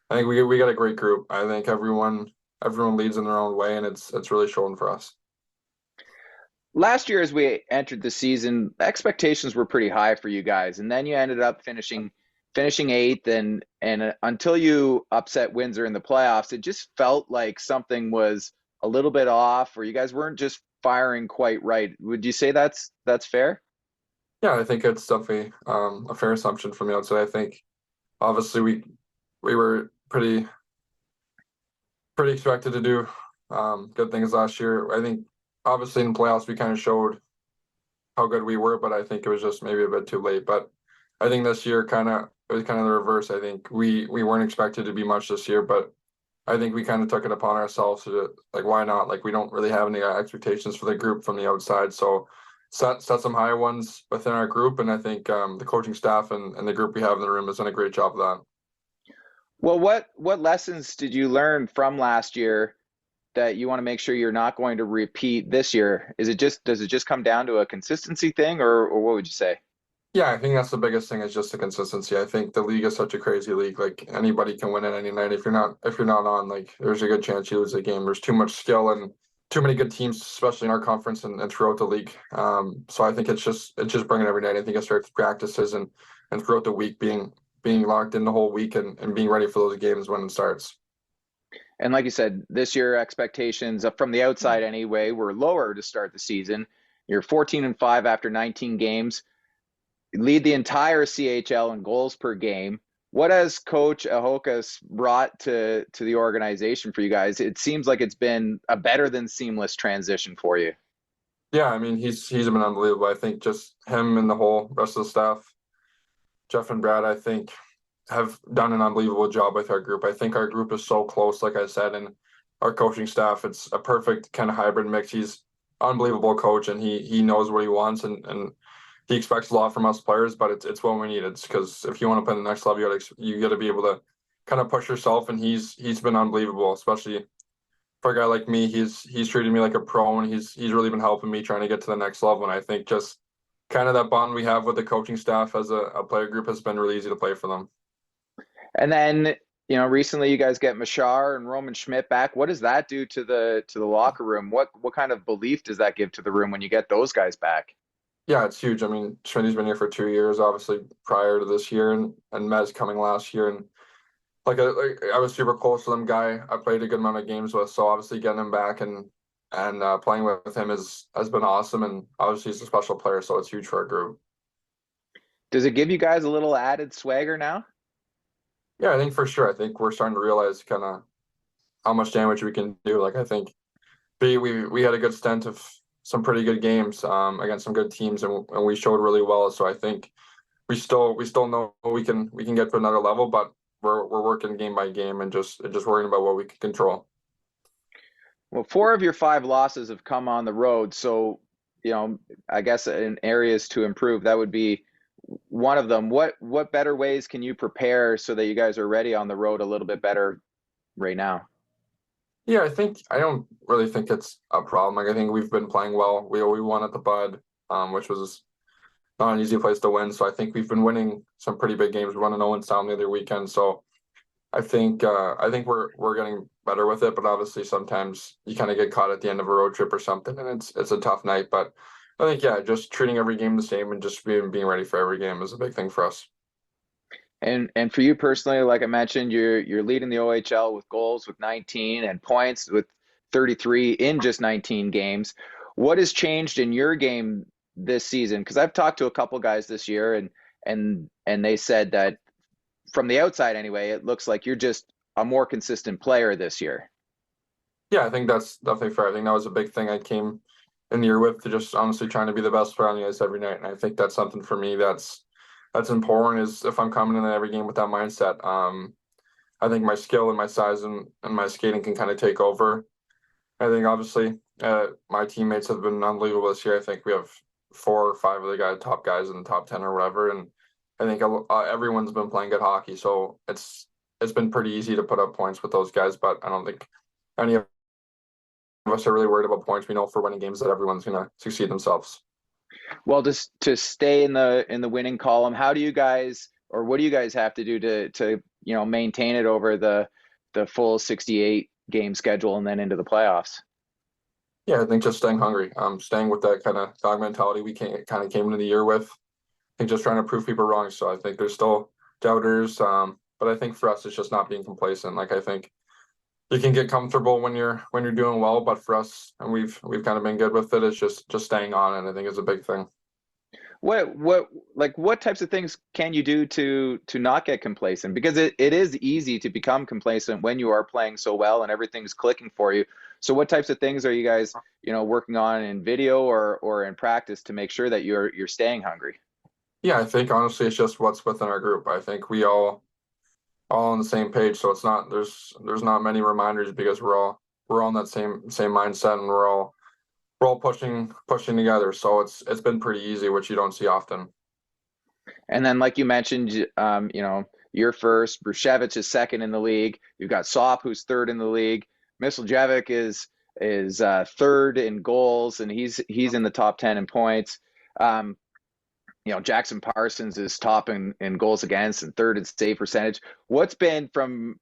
I think we got a great group. I think everyone leads in their own way, and it's really showing for us. Last year, as we entered the season, expectations were pretty high for you guys, and then you ended up finishing eighth, and until you upset Windsor in the playoffs, it just felt like something was a little bit off, or you guys weren't just firing quite right. Would you say that's fair? Yeah, I think it's definitely a fair assumption from the outside. I think obviously we were pretty expected to do good things last year. I think obviously in playoffs we kind of showed how good we were, but I think it was just maybe a bit too late. But I think this year it was kind of the reverse. I think we weren't expected to be much this year, but I think we kind of took it upon ourselves to like why not? Like we don't really have any expectations for the group from the outside, so set some high ones within our group, and I think the coaching staff and the group we have in the room has done a great job of that. Well, what lessons did you learn from last year that you want to make sure you're not going to repeat this year? Does it just come down to a consistency thing, or what would you say? Yeah, I think that's the biggest thing is just the consistency. I think the league is such a crazy league. Like anybody can win it any night. If you're not on, like there's a good chance you lose a game. There's too much skill and too many good teams, especially in our conference and throughout the league. So I think it's just bringing every night. I think it starts practices and throughout the week being locked in the whole week and being ready for those games when it starts. And like you said, this year expectations from the outside anyway were lower to start the season. You're 14-5 after 19 games. Lead the entire CHL in goals per game. What has Coach Ahokas brought to the organization for you guys? It seems like it's been a better than seamless transition for you. Yeah, I mean he's been unbelievable. I think just him and the whole rest of the staff, Jeff and Brad, I think have done an unbelievable job with our group. I think our group is so close, like I said, and our coaching staff, it's a perfect kind of hybrid mix. He's unbelievable coach, and he knows what he wants, and he expects a lot from us players, but it's what we need. It's because if you want to play the next level, you got to be able to kind of push yourself, and he's been unbelievable, especially for a guy like me. He's treated me like a pro, and he's really been helping me trying to get to the next level. And I think just kind of that bond we have with the coaching staff as a player group has been really easy to play for them. And then, recently you guys get Mashar and Roman Schmidt back. What does that do to the locker room? What kind of belief does that give to the room when you get those guys back? Yeah, it's huge. I mean, Schmitty's been here for 2 years, obviously prior to this year, and Mez coming last year, and I was super close to them guy. I played a good amount of games with, so obviously getting him back and playing with him has been awesome, and obviously he's a special player, so it's huge for our group. Does it give you guys a little added swagger now? Yeah, I think for sure. I think we're starting to realize kind of how much damage we can do. Like I think we had a good stint of some pretty good games against some good teams, and we showed really well. So I think we still know we can get to another level, but we're working game by game and just worrying about what we can control. Well, 4 of your 5 losses have come on the road. So, I guess in areas to improve, that would be one of them. What better ways can you prepare so that you guys are ready on the road a little bit better right now? Yeah, I don't really think it's a problem. Like I think we've been playing well. We won at the Bud, which was not an easy place to win. So I think we've been winning some pretty big games. We won an Owens Town the other weekend. So I think we're getting better with it. But obviously sometimes you kind of get caught at the end of a road trip or something, and it's a tough night. But I think yeah, just treating every game the same and just being ready for every game is a big thing for us. And for you personally, like I mentioned, you're leading the OHL with goals with 19 and points with 33 in just 19 games. What has changed in your game this season? Because I've talked to a couple guys this year, and they said that from the outside anyway, it looks like you're just a more consistent player this year. Yeah, I think that's definitely fair. I think that was a big thing I came in the year with, to just honestly trying to be the best player on the ice every night. And I think that's something for me that's important, is if I'm coming in every game with that mindset. I think my skill and my size and my skating can kind of take over. I think obviously my teammates have been unbelievable this year. I think we have 4 or 5 of the top guys in the top 10 or whatever. And I think everyone's been playing good hockey. So it's been pretty easy to put up points with those guys, but I don't think any of us are really worried about points. We know for winning games that everyone's going to succeed themselves. Well, just to stay in the winning column, how do you guys, or what do you guys have to do to maintain it over the full 68 game schedule and then into the playoffs? Yeah, I think just staying hungry, staying with that kind of dog mentality we came into the year with. I think just trying to prove people wrong. So I think there's still doubters, but I think for us it's just not being complacent. Like, I think you can get comfortable when you're doing well, but for us, and we've kind of been good with it, it's just staying on it, I think, is a big thing. What types of things can you do to not get complacent? Because it is easy to become complacent when you are playing so well and everything's clicking for you. So what types of things are you guys, working on in video or in practice to make sure that you're staying hungry? Yeah, I think honestly it's just what's within our group. I think we all on the same page, so it's not there's not many reminders, because we're all on that same mindset, and we're all pushing together. So it's been pretty easy, which you don't see often. And then, like you mentioned, you're first. Brushevich is second in the league. You've got Sop, who's third in the league. Misljevic is third in goals, and he's in the top 10 in points. Jackson Parsons is top in goals against and third in save percentage. What's been from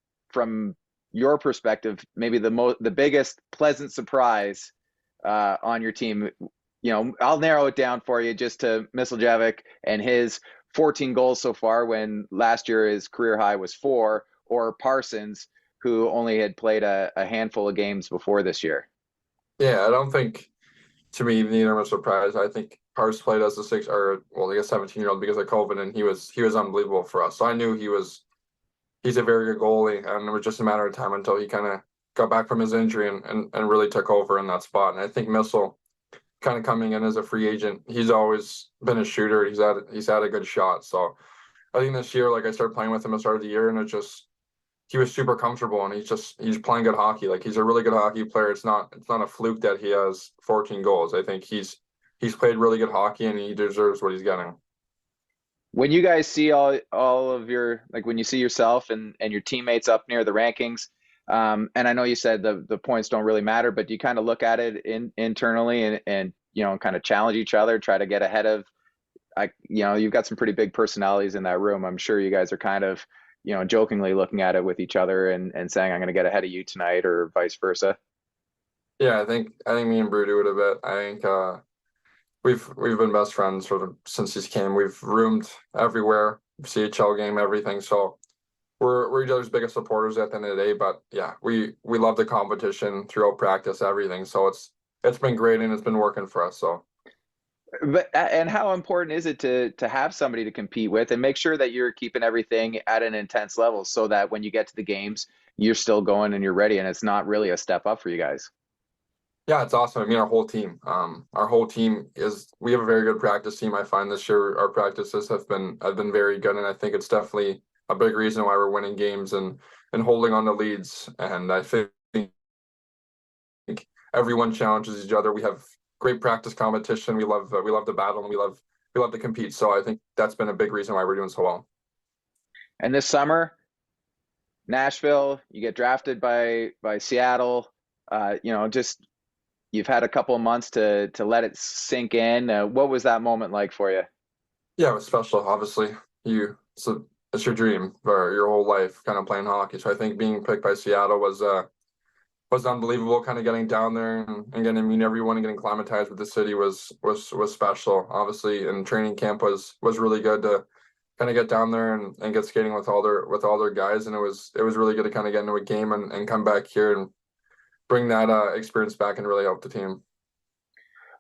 your perspective maybe the biggest pleasant surprise on your team? I'll narrow it down for you just to Misljevic and his 14 goals so far, when last year his career high was 4, or Parsons, who only had played a handful of games before this year. Yeah, I don't think, to me, neither was surprised. I think Pars played as a 17-year-old because of COVID, and he was unbelievable for us. So I knew he's a very good goalie, and it was just a matter of time until he kind of got back from his injury and really took over in that spot. And I think Missile, kind of coming in as a free agent, he's always been a shooter. He's had a good shot. So I think this year, like, I started playing with him at the start of the year, and he was super comfortable, and he's playing good hockey. Like, he's a really good hockey player. It's not a fluke that he has 14 goals. I think he's played really good hockey, and he deserves what he's getting. When you guys see all of your, like, when you see yourself and your teammates up near the rankings, and I know you said the points don't really matter, but do you kind of look at it internally and kind of challenge each other, try to get ahead of, you've got some pretty big personalities in that room. I'm sure you guys are kind of, jokingly looking at it with each other and saying, I'm going to get ahead of you tonight, or vice versa. Yeah, I think me and Brew do it a bit. I think we've been best friends sort of since he came. We've roomed everywhere, CHL game, everything. So we're each other's biggest supporters at the end of the day. But yeah, we love the competition throughout practice, everything. So it's been great, and it's been working for us. So. And how important is it to have somebody to compete with and make sure that you're keeping everything at an intense level, so that when you get to the games, you're still going and you're ready, and it's not really a step up for you guys? Yeah, it's awesome. I mean, our whole team we have a very good practice team. I find this year our practices have been very good, and I think it's definitely a big reason why we're winning games and holding on to leads. And I think everyone challenges each other. We have great practice competition. We love the battle, and we love to compete. So I think that's been a big reason why we're doing so well. And this summer, Nashville, you get drafted by Seattle. Just you've had a couple of months to let it sink in. What was that moment like for you? Yeah, it was special. Obviously, it's your dream for your whole life, kind of playing hockey. So I think being picked by Seattle was unbelievable. Kind of getting down there and getting to meet everyone and getting acclimatized with the city was special. Obviously, and training camp was really good to kind of get down there and get skating with all their guys. And it was really good to kind of get into a game and come back here and bring that experience back and really help the team.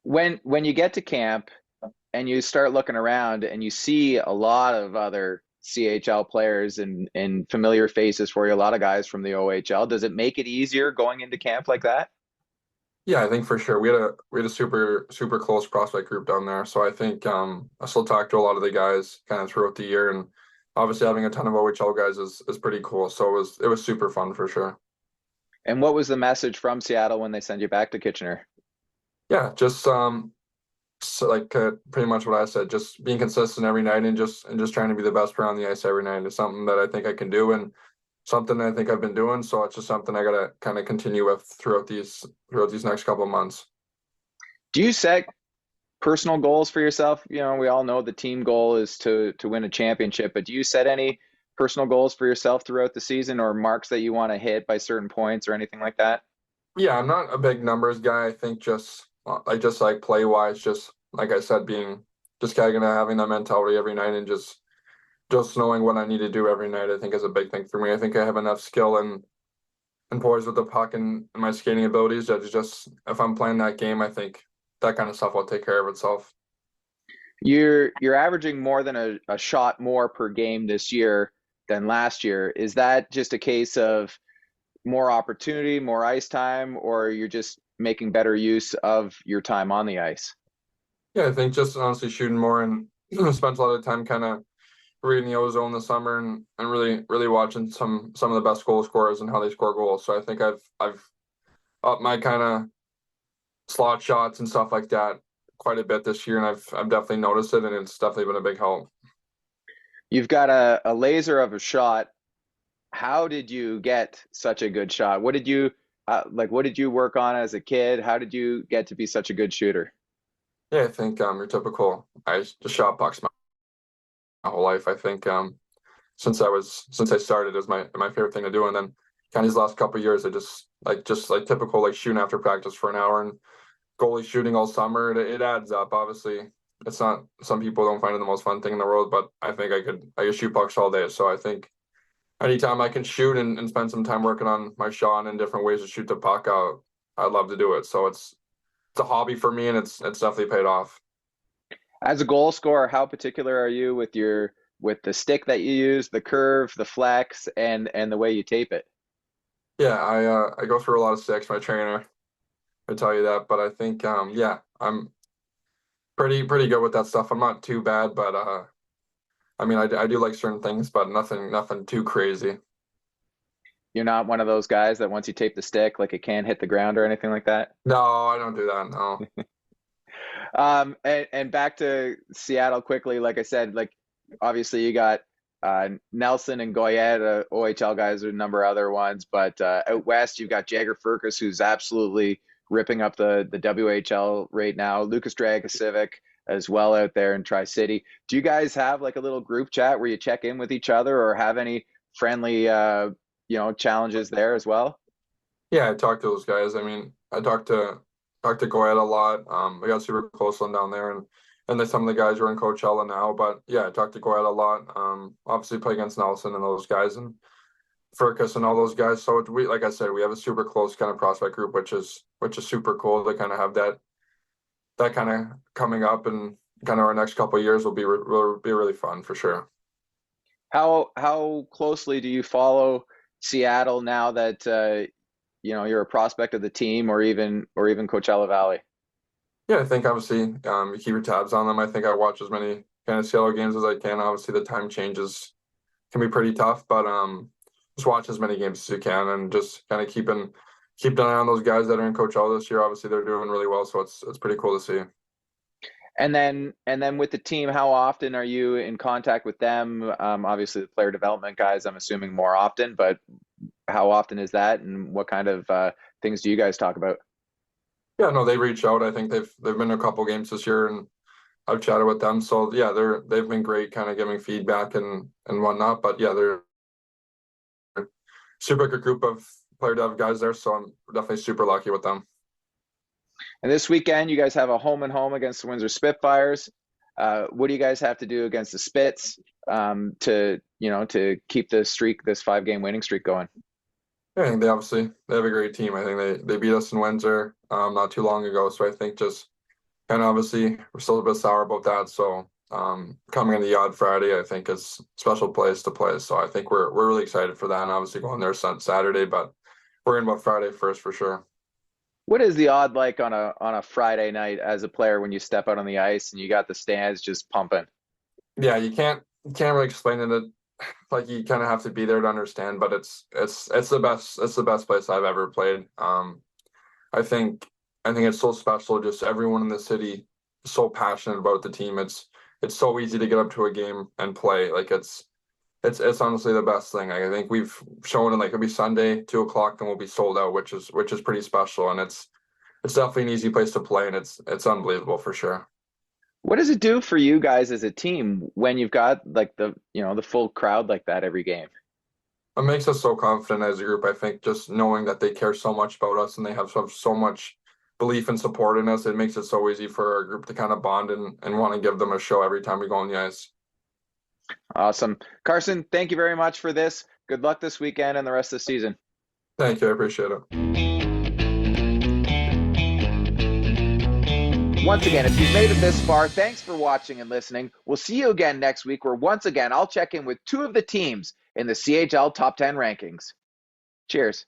When you get to camp, and you start looking around and you see a lot of other CHL players and familiar faces for you, a lot of guys from the OHL. Does it make it easier going into camp like that? Yeah, I think for sure we had a super close prospect group down there. So I think I still talk to a lot of the guys kind of throughout the year, and obviously having a ton of OHL guys is pretty cool. So it was super fun for sure. And what was the message from Seattle when they send you back to Kitchener? Yeah, just so like pretty much what I said, just being consistent every night and just trying to be the best player on the ice every night is something that I think I can do and something I think I've been doing. So it's just something I gotta kind of continue with throughout these next couple of months. Do you set personal goals for yourself? You know, we all know the team goal is to win a championship, but do you set any personal goals for yourself throughout the season or marks that you want to hit by certain points or anything like that? Yeah, I'm not a big numbers guy. I think just like play wise, just like I said, being just kind of having that mentality every night and just knowing what I need to do every night, I think is a big thing for me. I think I have enough skill and poise with the puck and my skating abilities that it's just if I'm playing that game, I think that kind of stuff will take care of itself. You're averaging more than a shot more per game this year than last year. Is that just a case of more opportunity, more ice time, or you're just making better use of your time on the ice? Yeah, I think just honestly shooting more and spent a lot of time kind of reading the ozone this summer and really watching some of the best goal scorers and how they score goals. So I think I've upped my kind of slot shots and stuff like that quite a bit this year, and I've definitely noticed it, and it's definitely been a big help. You've got a laser of a shot. How did you get such a good shot? What did you like? What did you work on as a kid? How did you get to be such a good shooter? Yeah, I think your typical I just shot pucks my whole life. I think since I started is my favorite thing to do, and then kind of these last couple of years I just like typical like shooting after practice for an hour and goalie shooting all summer. It adds up. Obviously, it's not some people don't find it the most fun thing in the world, but I think I could shoot pucks all day. So I think anytime I can shoot and spend some time working on my shot and different ways to shoot the puck out, I'd love to do it. So it's a hobby for me and it's definitely paid off. As a goal scorer, how particular are you with with the stick that you use, the curve, the flex, and the way you tape it? Yeah, I go through a lot of sticks. My trainer would tell you that, but I think yeah, I'm pretty good with that stuff. I'm not too bad, but I mean I do like certain things, but nothing too crazy. You're not one of those guys that once you tape the stick, like it can't hit the ground or anything like that? No, I don't do that. No. And back to Seattle quickly, like I said, like obviously you got Nelson and Goyette, OHL guys, are a number of other ones, but out west you've got Jagger Furcus, who's absolutely ripping up the WHL right now. Lucas Dragosivic as well out there in Tri-City. Do you guys have like a little group chat where you check in with each other or have any friendly challenges there as well? Yeah, I talked to those guys. I mean, I talked to Goyette a lot. I got super close with them down there, and then some of the guys are in Coachella now. But yeah, I talked to Goyette a lot. Obviously play against Nelson and those guys and Furcus and all those guys. So we, like I said, we have a super close kind of prospect group, which is super cool to kind of have that kind of coming up, and kind of our next couple of years will be really fun for sure. How closely do you follow Seattle now that you're a prospect of the team or even Coachella Valley? Yeah, I think obviously you keep your tabs on them. I think I watch as many kind of Seattle games as I can. Obviously, the time changes can be pretty tough, but just watch as many games as you can and just kind of keep an eye on those guys that are in Coachella this year. Obviously, they're doing really well, so it's pretty cool to see. And then with the team, how often are you in contact with them? Obviously, the player development guys, I'm assuming more often, but how often is that, and what kind of things do you guys talk about? Yeah, no, they reach out. I think they've been to a couple games this year, and I've chatted with them. So yeah, they've been great, kind of giving feedback and whatnot. But yeah, they're a super good group of player dev guys there. So I'm definitely super lucky with them. And this weekend, you guys have a home and home against the Windsor Spitfires. What do you guys have to do against the Spits to keep this 5-game winning streak going? Yeah, I think they have a great team. I think they beat us in Windsor not too long ago. So I think just And obviously we're still a bit sour about that. So coming in the odd Friday, I think is a special place to play. So I think we're really excited for that, and obviously going there Saturday, but we're in about Friday first for sure. What is the odd like on a Friday night as a player when you step out on the ice and you got the stands just pumping? Yeah, you can't really explain it. Like you kind of have to be there to understand, but it's the best. It's the best place I've ever played. I think I think it's so special. Just everyone in the city is so passionate about the team. It's so easy to get up to a game and play. Like it's honestly the best thing. I think we've shown it. Like it'll be Sunday, 2 o'clock, and we'll be sold out, which is pretty special. And it's definitely an easy place to play, and it's unbelievable for sure. What does it do for you guys as a team when you've got like the full crowd like that every game? It makes us so confident as a group. I think just knowing that they care so much about us and they have so much belief and support in us, it makes it so easy for our group to kind of bond and want to give them a show every time we go on the ice. Awesome. Carson, thank you very much for this. Good luck this weekend and the rest of the season. Thank you. I appreciate it. Once again, if you've made it this far, thanks for watching and listening. We'll see you again next week where once again I'll check in with two of the teams in the CHL Top 10 rankings. Cheers.